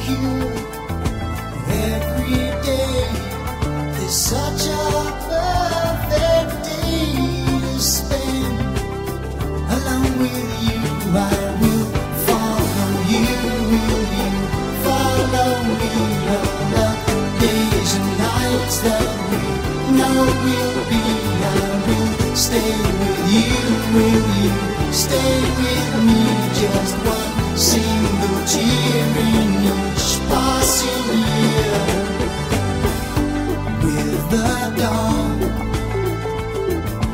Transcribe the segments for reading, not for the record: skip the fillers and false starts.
here every day. There's such a perfect day to spend along with you. I will follow you. Will you follow me? All the days and nights that we know will be. I will stay with you. Will you stay with me? Just one single tear in each passing year. With the dawn,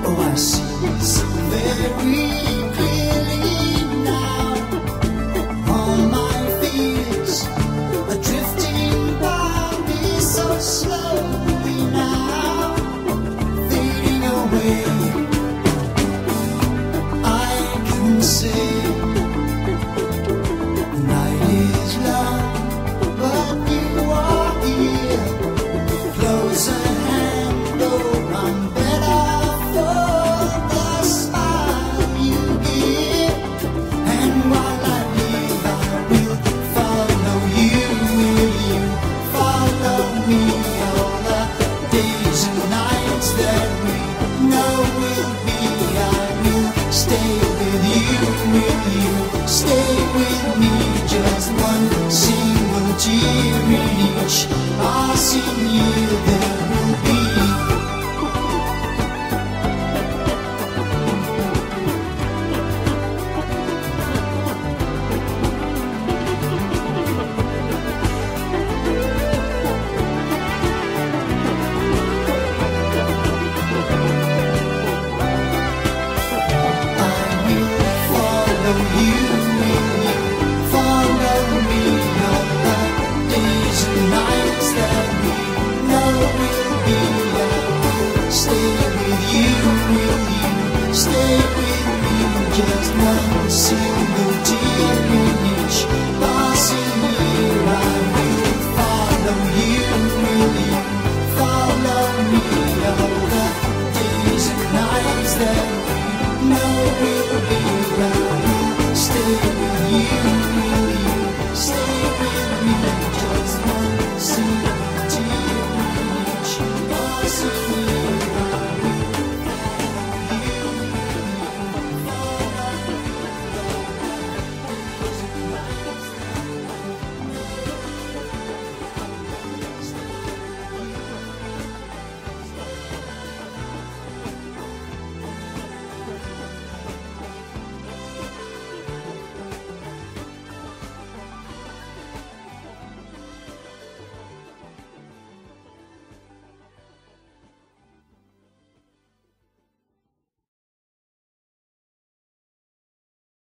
oh, I see so very clearly now. All my fears are drifting by me so slowly now, fading away. I can say the night is long, but you are here. Close a hand, oh, I'm better for the smile you give. And while I live, I will follow you. Will you follow me? All the days and nights that we know will be. I will stay with you. Will you stay with me? Just one single tear in each passing year there will be. I will follow you. Will you follow me? All the days and nights that we know will be. I will stay with you. Will you stay with me? Just one single tear